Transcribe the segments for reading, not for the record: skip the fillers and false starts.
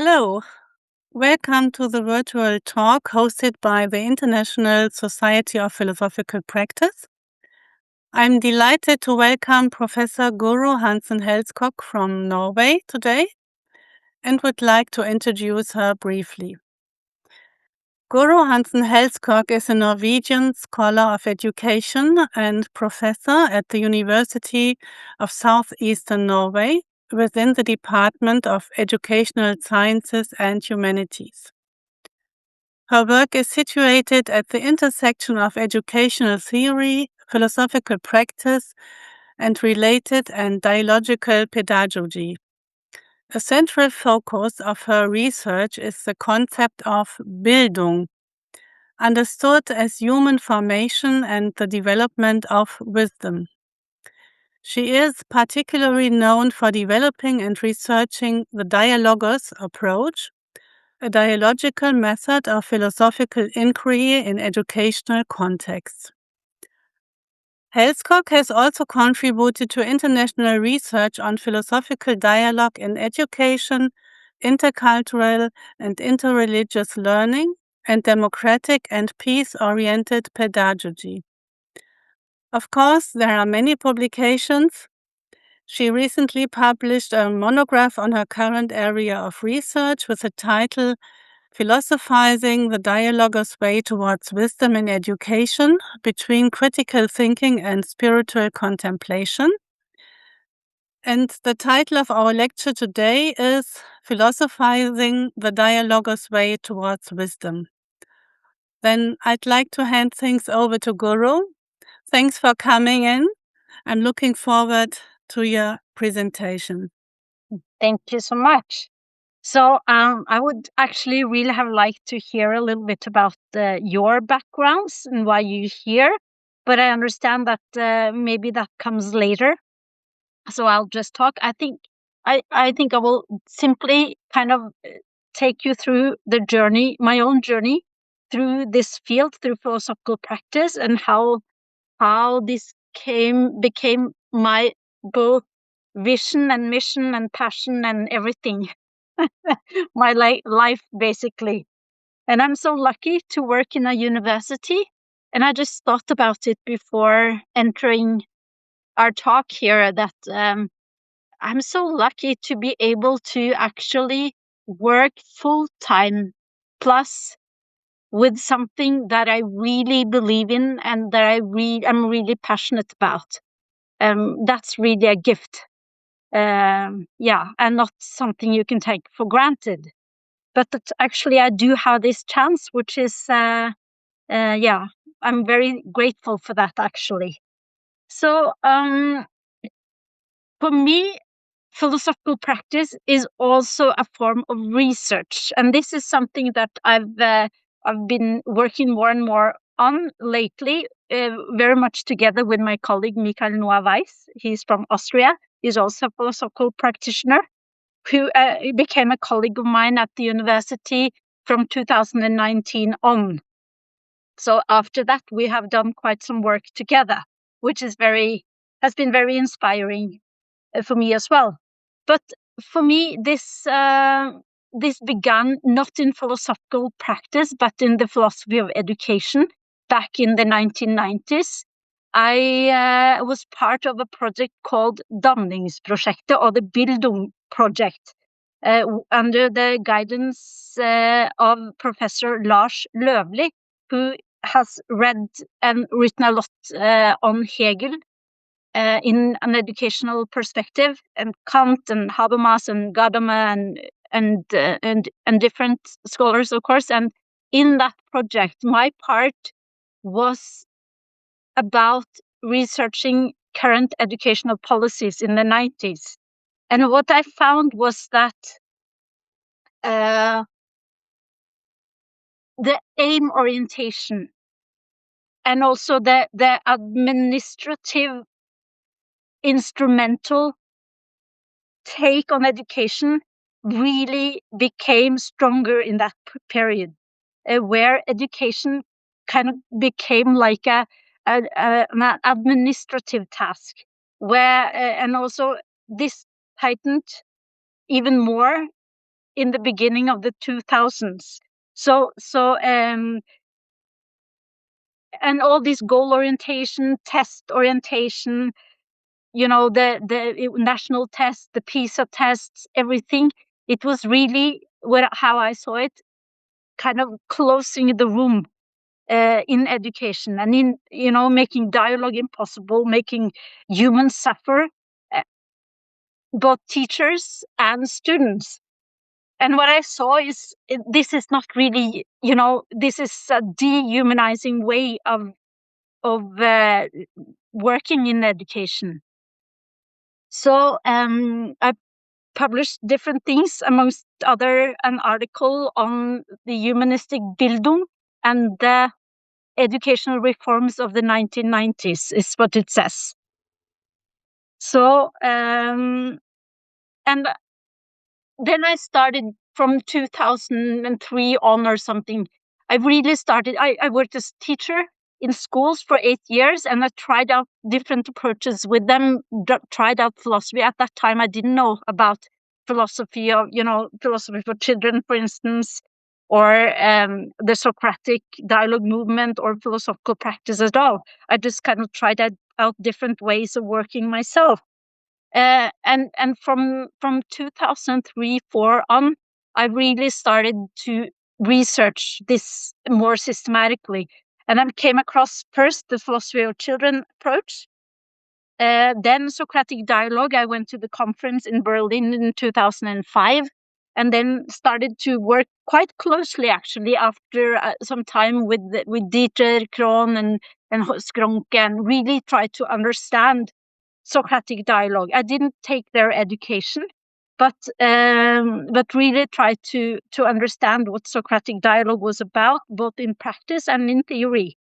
Hello, welcome to the virtual talk hosted by the International Society of Philosophical Practice. I'm delighted to welcome Professor Guro Hansen Helskog from Norway today and would like to introduce her briefly. Guro Hansen Helskog is a Norwegian scholar of education and professor at the University of Southeastern Norway within the Department of Educational Sciences and Humanities. Her work is situated at the intersection of educational theory, philosophical practice, and related and dialogical pedagogy. A central focus of her research is the concept of Bildung, understood as human formation and the development of wisdom. She is particularly known for developing and researching the dialogos approach, a dialogical method of philosophical inquiry in educational contexts. Helskog has also contributed to international research on philosophical dialogue in education, intercultural and interreligious learning, and democratic and peace-oriented pedagogy. Of course, there are many publications. She recently published a monograph on her current area of research with the title Philosophising the Dialogos Way towards Wisdom in Education, Between Critical Thinking and Spiritual Contemplation. And the title of our lecture today is Philosophising the Dialogos Way towards Wisdom. Then I'd like to hand things over to Guro. Thanks for coming in. I'm looking forward to your presentation. Thank you so much. So I would actually really have liked to hear a little bit about your backgrounds and why you're here, but I understand that maybe that comes later. So I'll just talk. I think I will simply kind of take you through the journey, my own journey through this field, through philosophical practice, and how this became my both vision and mission and passion and everything. My life basically. And I'm so lucky to work in a university. And I just thought about it before entering our talk here that I'm so lucky to be able to actually work full time plus with something that I really believe in and that I'm really passionate about. That's really a gift. And not something you can take for granted. But that actually I do have this chance, which is, I'm very grateful for that actually. So for me, philosophical practice is also a form of research. And this is something that I've been working more and more on lately, very much together with my colleague Michael Noah Weiss. He's from Austria. He's also a philosophical practitioner who became a colleague of mine at the university from 2019 on. So after that, we have done quite some work together, which has been very inspiring for me as well. But for me, this began not in philosophical practice, but in the philosophy of education back in the 1990s. I was part of a project called Danningsprosjektet, or the Bildung project, under the guidance of Professor Lars Løvli, who has read and written a lot on Hegel in an educational perspective, and Kant and Habermas and Gadamer and different scholars, of course. And in that project, my part was about researching current educational policies in the 90s. And what I found was that the aim orientation and also the administrative instrumental take on education really became stronger in that period, where education kind of became like an administrative task, where and also this heightened even more in the beginning of the 2000s. And all this goal orientation, test orientation, the national test, the PISA tests, everything. It was really how I saw it, kind of closing the room in education, and in making dialogue impossible, making humans suffer, both teachers and students. And what I saw is this is not really, this is a dehumanizing way of working in education. So I published different things, amongst other an article on the humanistic Bildung and the educational reforms of the 1990s, is what it says. So and then I started from 2003 on or something. I really started, I worked as teacher in schools for 8 years, and I tried out different approaches with them, tried out philosophy. At that time, I didn't know about philosophy of, philosophy for children, for instance, or the Socratic dialogue movement or philosophical practice at all. I just kind of tried out different ways of working myself. And from 2003-4 on, I really started to research this more systematically. And I came across first the philosophy of children approach, then Socratic dialogue. I went to the conference in Berlin in 2005, and then started to work quite closely, actually, after some time with Dieter Krohn and Skronke, and really tried to understand Socratic dialogue. I didn't take their education, but really tried to understand what Socratic dialogue was about, both in practice and in theory.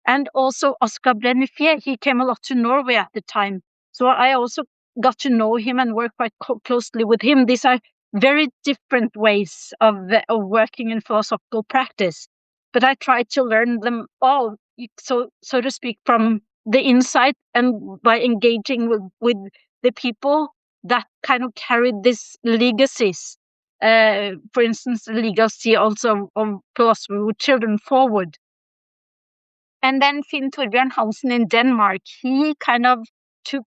And also Oscar Brennifier, he came a lot to Norway at the time, so I also got to know him and work quite closely with him. These are very different ways of working in philosophical practice, but I tried to learn them all, so to speak, from the inside, and by engaging with the people that kind of carried these legacies. For instance, the legacy also of philosophy with children forward. And then Finn Torbjørn Hansen in Denmark, he kind of took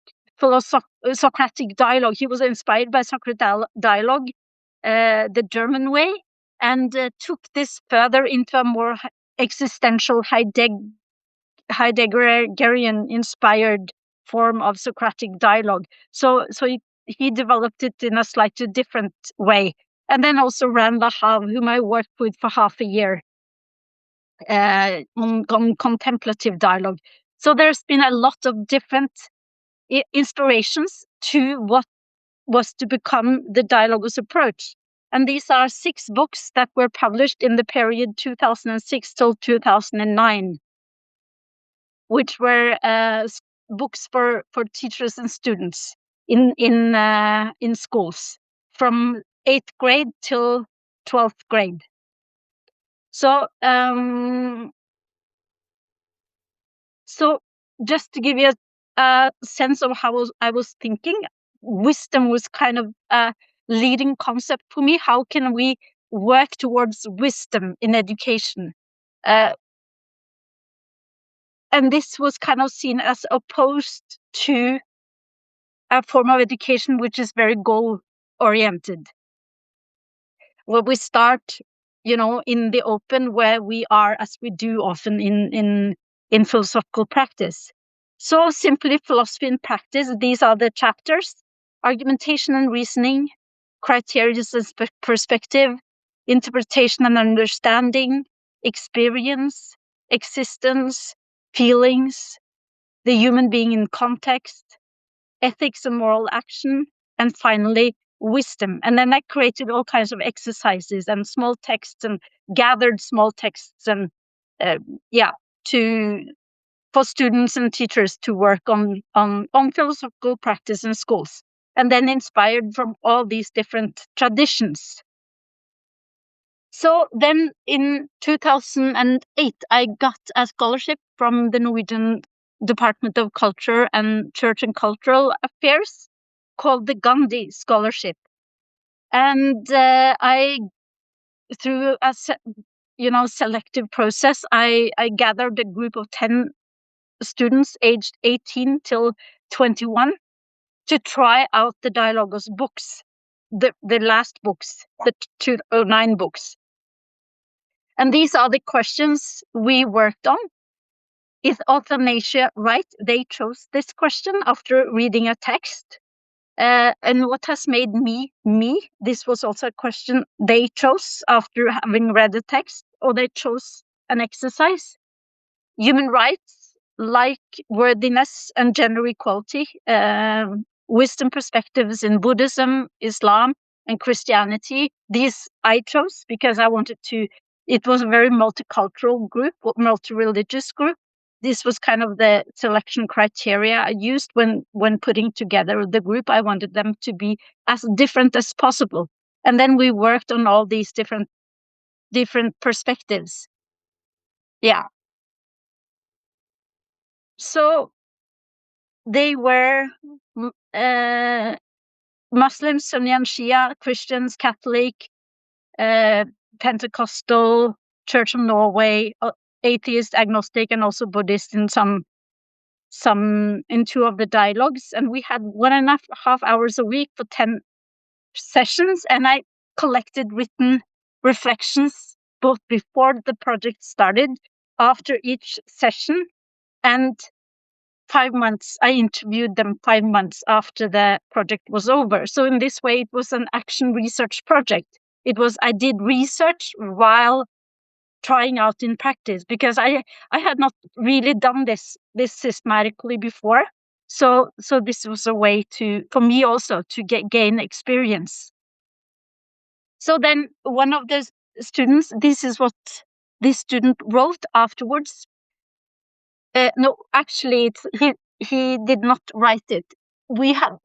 Socratic dialogue. He was inspired by Socratic dialogue, the German way, and took this further into a more existential Heideggerian inspired form of Socratic dialogue. So he developed it in a slightly different way. And then also Randa Hav, whom I worked with for half a year, on contemplative dialogue. So there's been a lot of different inspirations to what was to become the Dialogos approach. And these are 6 books that were published in the period 2006 till 2009, which were books for teachers and students in schools from 8th grade till 12th grade. So just to give you a sense of how I was thinking, wisdom was kind of a leading concept for me. How can we work towards wisdom in education? And this was kind of seen as opposed to a form of education which is very goal-oriented, where we start, in the open, where we are, as we do often in philosophical practice. So simply, philosophy in practice, these are the chapters: argumentation and reasoning, criteria and perspective, interpretation and understanding, experience, existence, feelings, the human being in context, ethics and moral action, and finally, wisdom. And then I created all kinds of exercises and small texts, and gathered small texts, and for students and teachers to work on philosophical practice in schools, and then inspired from all these different traditions. So then in 2008, I got a scholarship from the Norwegian Department of Culture and Church and Cultural Affairs, called the Gandhi Scholarship. And I, through a selective process, I gathered a group of 10 students aged 18 till 21 to try out the Dialogos books, the last books, the 209 books. And these are the questions we worked on. Is euthanasia right? They chose this question after reading a text. And what has made me, this was also a question they chose after having read the text, or they chose an exercise. Human rights, like worthiness and gender equality, wisdom perspectives in Buddhism, Islam, and Christianity. These I chose because I wanted to, it was a very multicultural group, multi-religious group. This was kind of the selection criteria I used when putting together the group. I wanted them to be as different as possible. And then we worked on all these different perspectives. Yeah. So they were Muslims, Sunni and Shia, Christians, Catholic, Pentecostal, Church of Norway, atheist, agnostic, and also Buddhist in in 2 of the dialogues. And we had 1.5 hours a week for 10 sessions, and I collected written reflections both before the project started, after each session, and 5 months. I interviewed them 5 months after the project was over. So in this way, it was an action research project. I did research while trying out in practice, because I had not really done this systematically before. So this was a way for me also to gain experience. So then one of the students, this is what this student wrote afterwards. No, actually, he did not write it.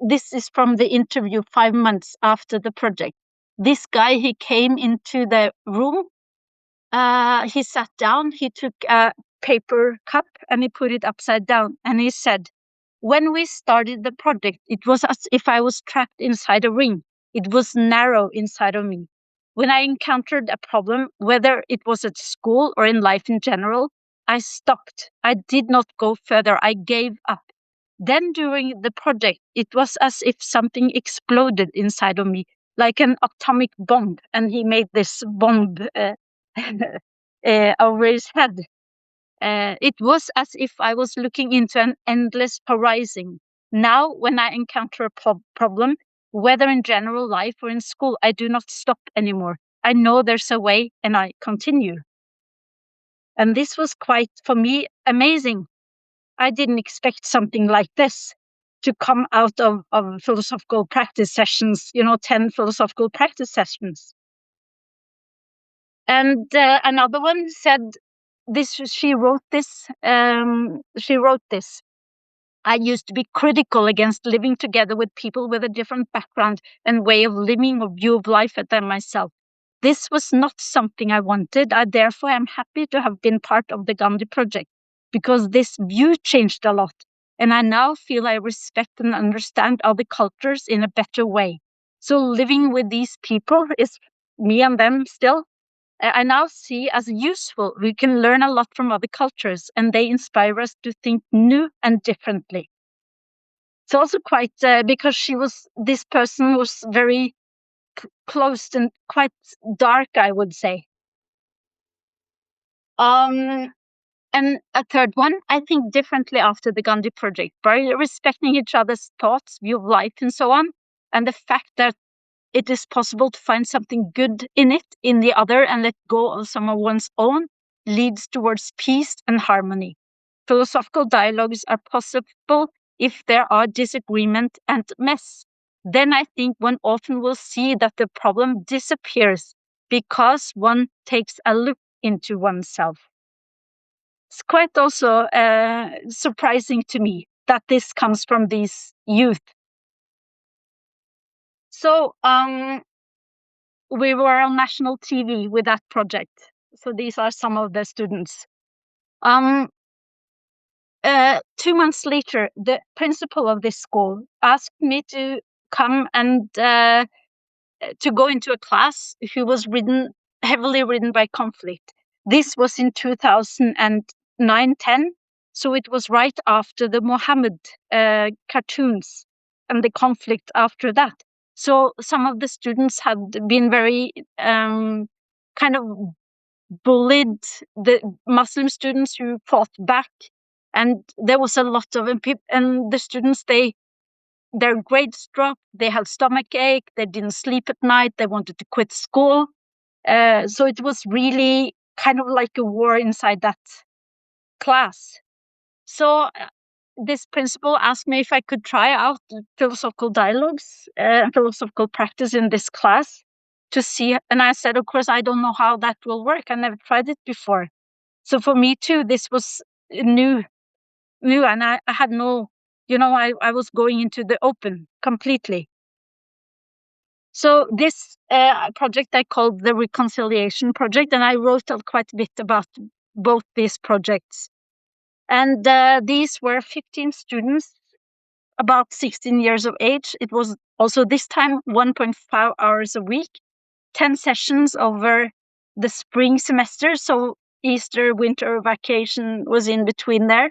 This is from the interview 5 months after the project. This guy, he came into the room. He sat down. He took a paper cup and he put it upside down. And he said, "When we started the project, it was as if I was trapped inside a ring. It was narrow inside of me. When I encountered a problem, whether it was at school or in life in general, I stopped. I did not go further. I gave up. Then during the project, it was as if something exploded inside of me, like an atomic bomb." And he made this bomb over his head. It was as if I was looking into an endless horizon. Now, when I encounter a problem, whether in general life or in school, I do not stop anymore. I know there's a way and I continue. And this was quite, for me, amazing. I didn't expect something like this to come out of philosophical practice sessions, 10 philosophical practice sessions. And another one said, she wrote this. "I used to be critical against living together with people with a different background and way of living or view of life than myself. This was not something I wanted. I therefore am happy to have been part of the Gandhi project, because this view changed a lot. And I now feel I respect and understand other cultures in a better way. So living with these people is me and them still. I now see as useful. We can learn a lot from other cultures, and they inspire us to think new and differently." It's also quite, because this person was very closed and quite dark, I would say. And a third one, I think differently after the Gandhi project, by respecting each other's thoughts, view of life, and so on, and the fact that it is possible to find something good in the other, and let go of some of one's own, leads towards peace and harmony. Philosophical dialogues are possible if there are disagreement and mess. Then I think one often will see that the problem disappears because one takes a look into oneself. It's quite also surprising to me that this comes from these youth. So we were on national TV with that project. So these are some of the students. 2 months later, the principal of this school asked me to come and to go into a class who was heavily ridden by conflict. This was in 2009-10, so it was right after the Mohammed cartoons and the conflict after that. So some of the students had been very kind of bullied the Muslim students who fought back, and there was a lot of and the students, their grades dropped, they had stomach ache, they didn't sleep at night, they wanted to quit school. So it was really kind of like a war inside that class. So this principal asked me if I could try out philosophical dialogues, philosophical practice in this class to see. And I said, of course, I don't know how that will work. I never tried it before. So for me too, this was new, and I had no, I was going into the open completely. So this project I called the Reconciliation Project, and I wrote quite a bit about both these projects. And these were 15 students, about 16 years of age. It was also this time 1.5 hours a week, 10 sessions over the spring semester. So Easter, winter vacation was in between there.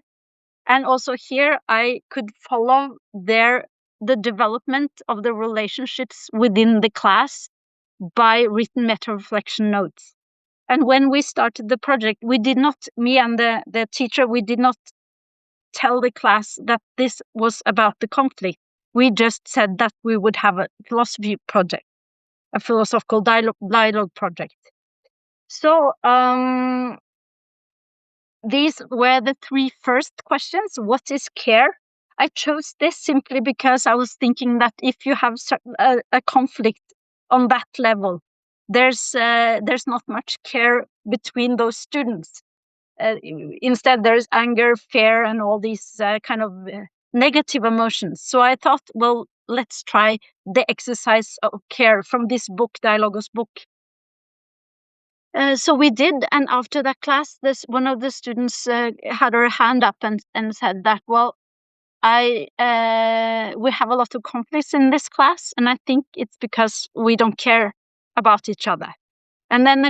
And also here I could follow the development of the relationships within the class by written meta-reflection notes. And when we started the project, we did not, me and the teacher, we did not tell the class that this was about the conflict. We just said that we would have a philosophy project, a philosophical dialogue project. So these were the 3 first questions. What is care? I chose this simply because I was thinking that if you have a conflict on that level, there's not much care between those students. Instead, there's anger, fear, and all these kind of negative emotions. So I thought, well, let's try the exercise of care from this book, Dialogos book. So we did, and after that class, one of the students had her hand up and said that, well, we have a lot of conflicts in this class, and I think it's because we don't care about each other. And then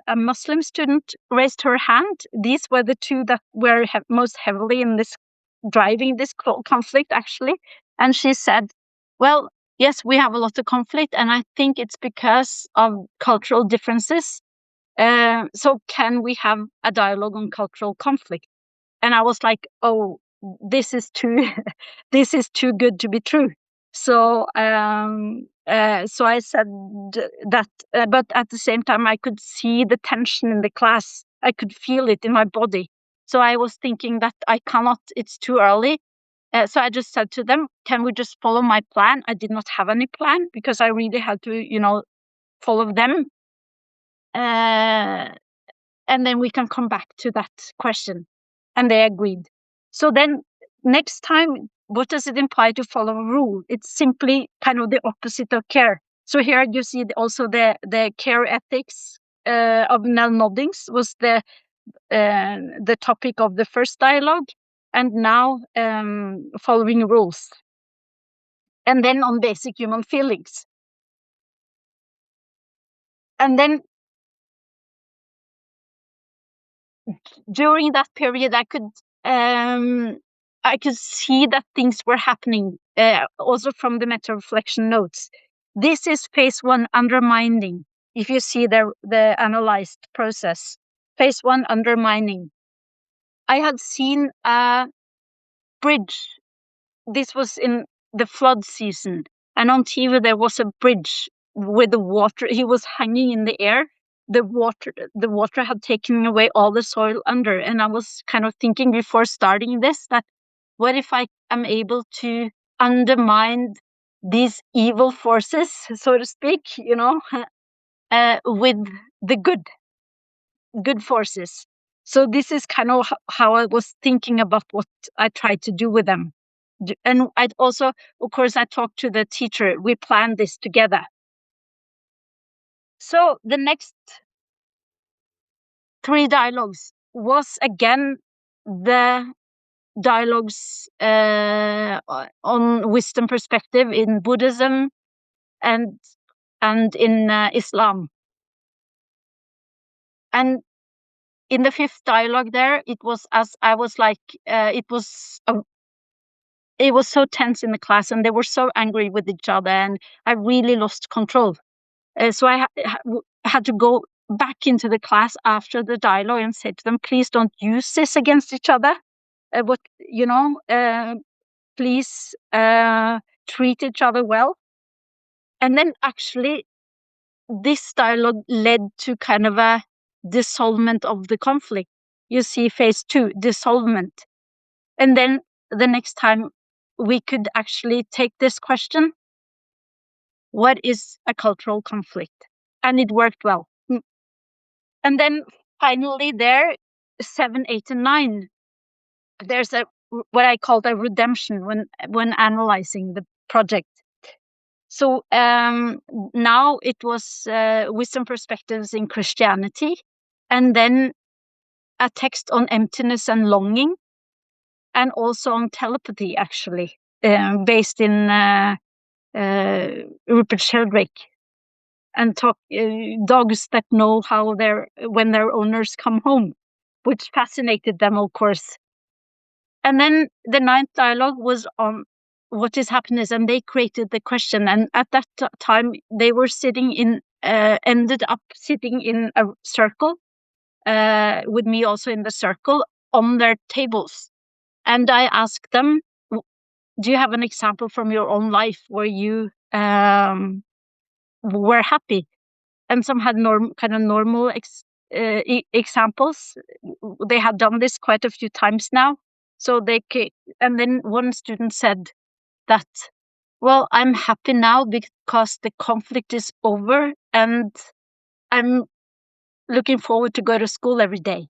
a Muslim student raised her hand. These were the 2 that were most heavily in this, driving this conflict, actually. And she said, well, yes, we have a lot of conflict, and I think it's because of cultural differences. So can we have a dialogue on cultural conflict? And I was like, oh, this is too this is too good to be true. So so I said that, but at the same time I could see the tension in the class. I could feel it in my body. So I was thinking that I cannot, it's too early. So I just said to them, can we just follow my plan? I did not have any plan because I really had to, follow them. And then we can come back to that question. And they agreed. So then next time, what does it imply to follow a rule? It's simply kind of the opposite of care. So here you see also the care ethics of Nell Noddings was the topic of the first dialogue, and now following rules. And then on basic human feelings. And then during that period, I could see that things were happening, also from the meta-reflection notes. This is phase 1, undermining. If you see the analyzed process, phase 1, undermining. I had seen a bridge. This was in the flood season, and on TV there was a bridge with the water. He was hanging in the air. The water had taken away all the soil under, and I was kind of thinking before starting this that what if I am able to undermine these evil forces, so to speak, with the good forces. So this is kind of how I was thinking about what I tried to do with them. And I'd also, of course, I talked to the teacher. We planned this together. So the next 3 dialogues was again the dialogues on wisdom perspective in Buddhism, and and in Islam. And in the fifth dialogue there, it was as I was like, it was so tense in the class, and they were so angry with each other, and I really lost control. So I had to go back into the class after the dialogue and say to them, please don't use this against each other. Please treat each other well. And then actually this dialogue led to kind of a dissolvement of the conflict. You see phase 2, dissolvement. And then the next time we could actually take this question, what is a cultural conflict? And it worked well. And then finally there, 7, 8, and 9, there's what I called a redemption when analyzing the project. So now it was wisdom perspectives in Christianity, and then a text on emptiness and longing, and also on telepathy, actually, based in Rupert Sheldrake, and talk dogs that know when their owners come home, which fascinated them, of course. And then the 9th dialogue was on what is happiness, and they created the question. And at that time, they were ended up sitting in a circle, with me also in the circle, on their tables. And I asked them, do you have an example from your own life where you were happy? And some had normal examples. They had done this quite a few times now. So and then one student said that, well, I'm happy now because the conflict is over and I'm looking forward to go to school every day.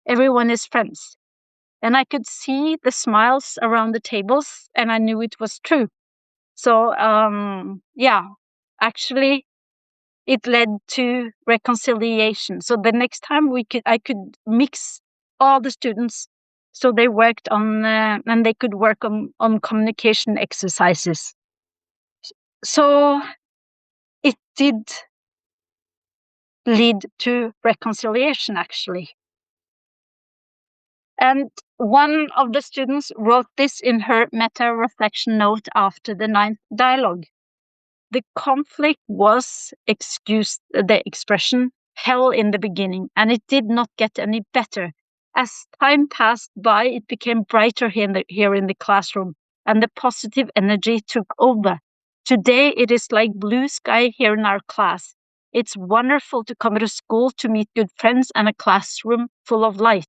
Everyone is friends. And I could see the smiles around the tables, and I knew it was true. So, actually, it led to reconciliation. So the next time I could mix all the students, so they worked on and they could work on communication exercises. So it did lead to reconciliation, actually. And one of the students wrote this in her meta-reflection note after the 9th dialogue. The conflict was, excuse the expression, hell in the beginning, and it did not get any better. As time passed by, it became brighter here in the classroom, and the positive energy took over. Today, it is like blue sky here in our class. It's wonderful to come to school to meet good friends and a classroom full of light.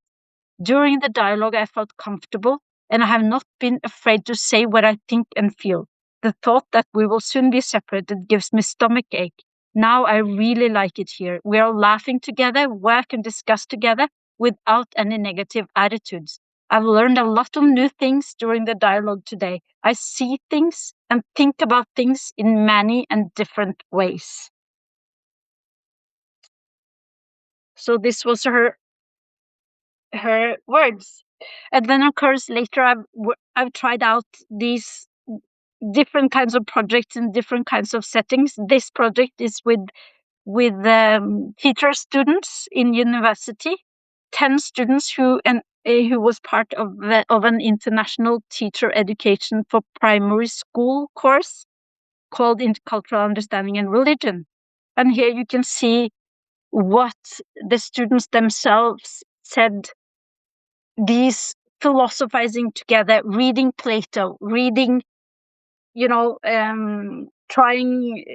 During the dialogue, I felt comfortable, and I have not been afraid to say what I think and feel. The thought that we will soon be separated gives me stomachache. Now I really like it here. We are laughing together, work and discuss together without any negative attitudes. I've learned a lot of new things during the dialogue today. I see things and think about things in many and different ways. So this was her words. And then, of course, later I've tried out these different kinds of projects in different kinds of settings. This project is with teacher students in university, 10 students who was part of an international teacher education for primary school course called Intercultural Understanding and Religion. And here you can see what the students themselves said. These philosophizing together, reading Plato, reading, trying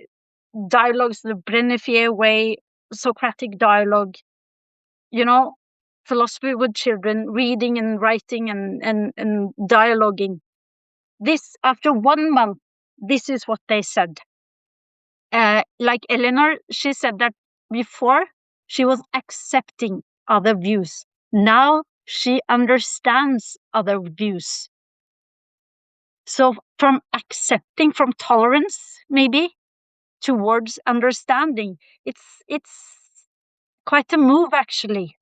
dialogues the Brennifier way, Socratic dialogue, philosophy with children, reading and writing and dialoguing. This, after 1 month, this is what they said. Like Eleanor, she said that before she was accepting other views. Now she understands other views. So from accepting, from tolerance, maybe, towards understanding, it's quite a move, actually.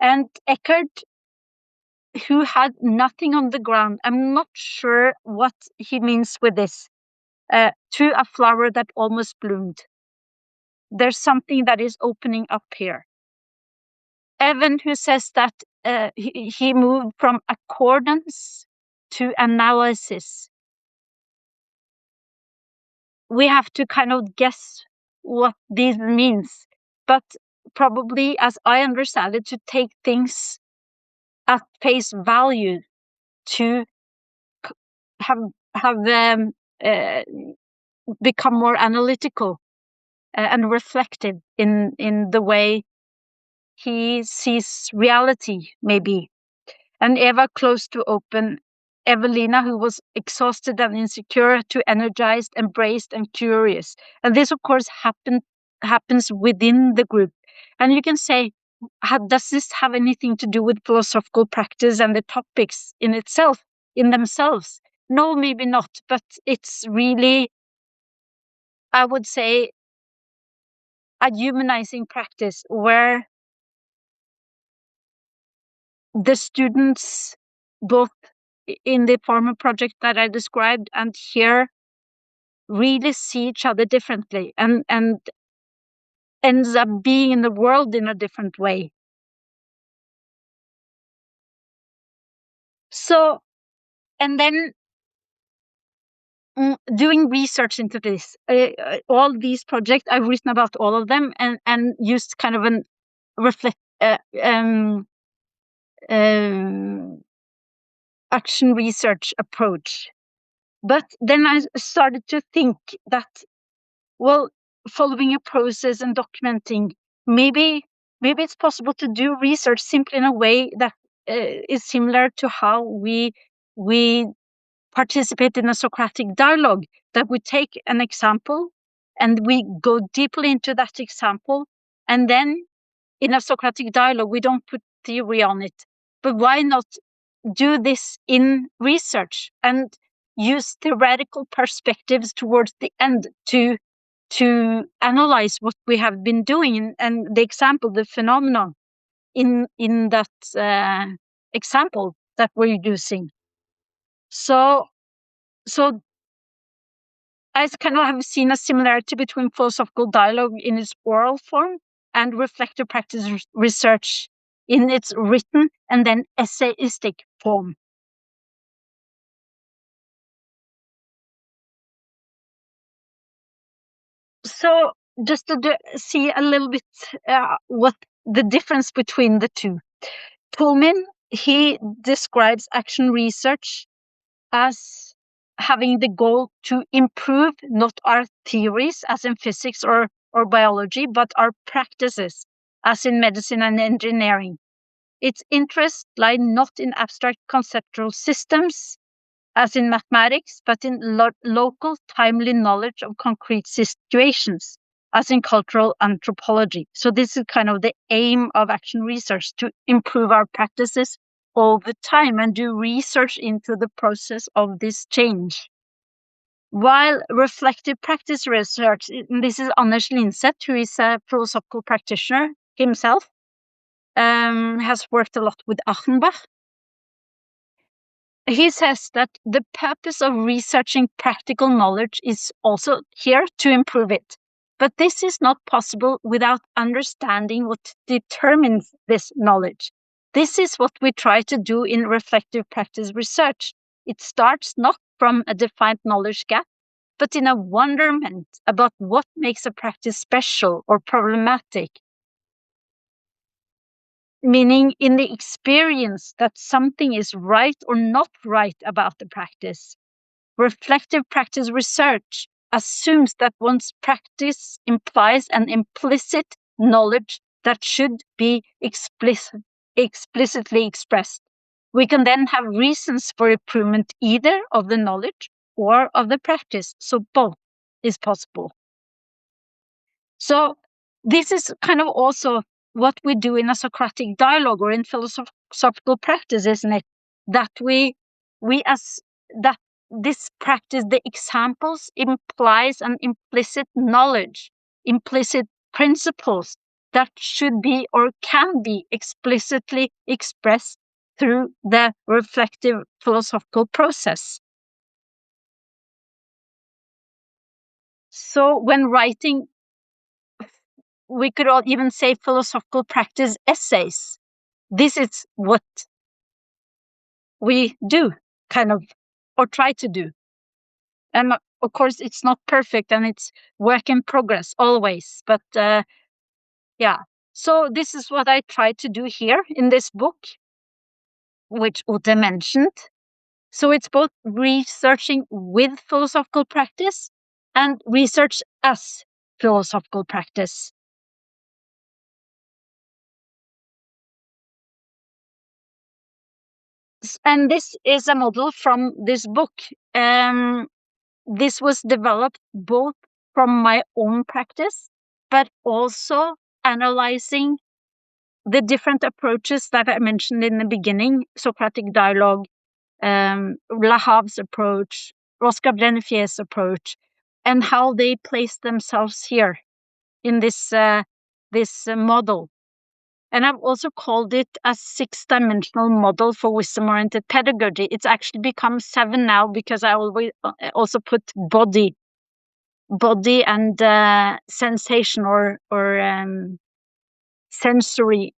And Eckhart, who had nothing on the ground, I'm not sure what he means with this, to a flower that almost bloomed. There's something that is opening up here. Evan, who says that he moved from accordance to analysis. We have to kind of guess what this means, but probably, as I understand it, to take things at face value, to have become more analytical and reflective in the way he sees reality, maybe. And Eva, close to open. Evelina, who was exhausted and insecure, to energized, embraced, and curious. And this, of course, happens within the group. And you can say, does this have anything to do with philosophical practice and the topics in themselves? No, maybe not. But it's really, I would say, a humanizing practice where the students, both in the former project that I described and here, really see each other differently and ends up being in the world in a different way. So, and then doing research into this, all these projects, I've written about all of them and used kind of an action research approach. But then I started to think that, well, following a process and documenting, maybe it's possible to do research simply in a way that is similar to how we participate in a Socratic dialogue, that we take an example and we go deeply into that example, and then in a Socratic dialogue we don't put theory on it. But why not do this in research and use theoretical perspectives towards the end to analyze what we have been doing, and the example, the phenomenon in that example that we're using. So I kind of have seen a similarity between philosophical dialogue in its oral form and reflective practice research in its written and then essayistic form. So just to see a little bit what the difference between the two. Pullman, he describes action research as having the goal to improve not our theories, as in physics or biology, but our practices, as in medicine and engineering. Its interests lie not in abstract conceptual systems, as in mathematics, but in local, timely knowledge of concrete situations, as in cultural anthropology. So this is kind of the aim of action research, to improve our practices all the time and do research into the process of this change. While reflective practice research, this is Anders Linseth, who is a philosophical practitioner himself, has worked a lot with Achenbach. He says that the purpose of researching practical knowledge is also here to improve it. But this is not possible without understanding what determines this knowledge. This is what we try to do in reflective practice research. It starts not from a defined knowledge gap, but in a wonderment about what makes a practice special or problematic. Meaning in the experience that something is right or not right about the practice. Reflective practice research assumes that one's practice implies an implicit knowledge that should be explicitly expressed. We can then have reasons for improvement either of the knowledge or of the practice. So both is possible. So this is kind of also what we do in a Socratic dialogue or in philosophical practice, isn't it? That that this practice, the examples, implies an implicit knowledge, implicit principles that should be or can be explicitly expressed through the reflective philosophical process. So when writing, we could all even say philosophical practice essays. This is what we do, kind of, or try to do. And of course, it's not perfect and it's work in progress always. But yeah, so this is what I try to do here in this book, which Ute mentioned. So it's both researching with philosophical practice and research as philosophical practice. And this is a model from this book. This was developed both from my own practice, but also analyzing the different approaches that I mentioned in the beginning: Socratic dialogue, Lahav's approach, Oscar Brennefier's approach, and how they place themselves here in this model. And I've also called it a 6-dimensional model for wisdom-oriented pedagogy. It's actually become 7 now because I always also put body and sensation or sensory.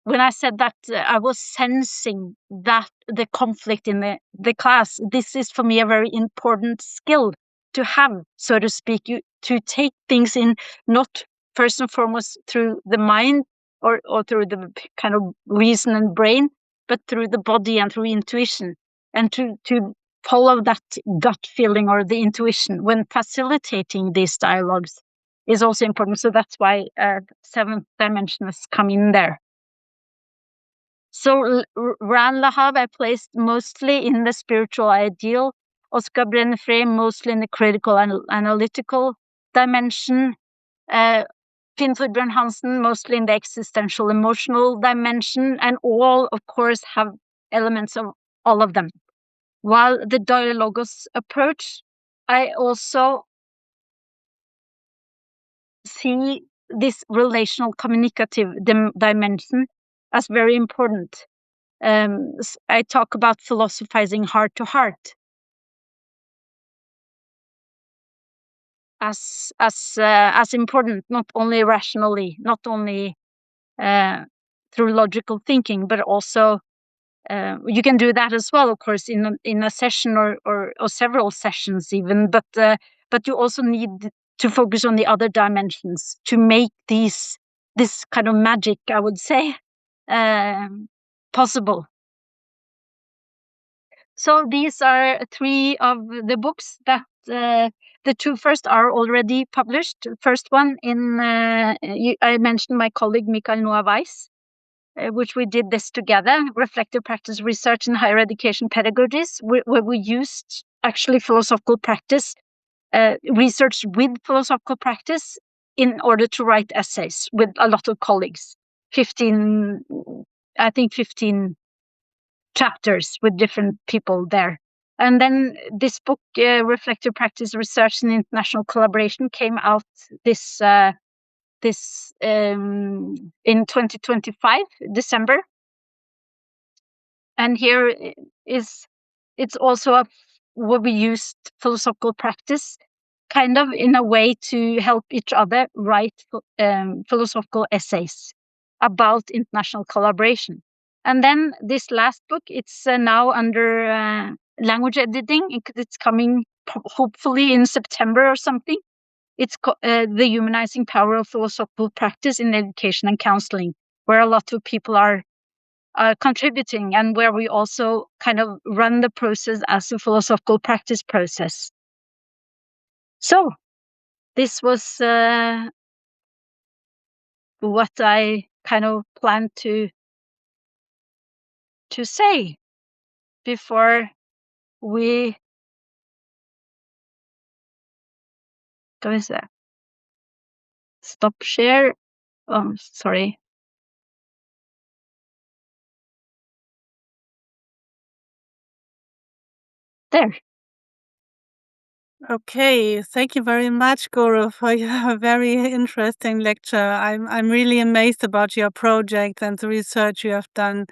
When I said that, I was sensing that the conflict in the class. This is for me a very important skill to have, so to speak. To take things in, not first and foremost through the mind or through the kind of reason and brain, but through the body and through intuition, and to follow that gut feeling or the intuition when facilitating these dialogues is also important. So that's why 7th dimension has come in there. So Ran Lahav I placed mostly in the spiritual ideal, Oscar Brennefier mostly in the critical and analytical dimension, Finn Torbjørn Hansen mostly in the existential emotional dimension, and all, of course, have elements of all of them. While the Dialogos approach, I also see this relational communicative dimension as very important. I talk about philosophizing heart to heart as important, not only rationally, not only through logical thinking, but also you can do that as well, of course, in a session or several sessions even. But you also need to focus on the other dimensions to make this kind of magic, I would say, possible. So these are 3 of the books that the 2 first are already published. First one I mentioned my colleague Mikael Noah Weiss, which we did this together, Reflective Practice Research in Higher Education Pedagogies, where we used actually philosophical practice, research with philosophical practice in order to write essays with a lot of colleagues. 15 chapters with different people there. And then this book, Reflective Practice Research and International Collaboration, came out this in 2025, December. And here it's also where we used philosophical practice kind of in a way to help each other write philosophical essays about international collaboration. And then this last book, it's now under language editing. It's coming hopefully in September or something. It's The Humanizing Power of Philosophical Practice in Education and Counseling, where a lot of people are contributing, and where we also kind of run the process as a philosophical practice process. So this was what I kind of planned to say before we stop share. Oh, sorry. There. Okay, thank you very much, Guro, for your very interesting lecture. I'm really amazed about your project and the research you have done.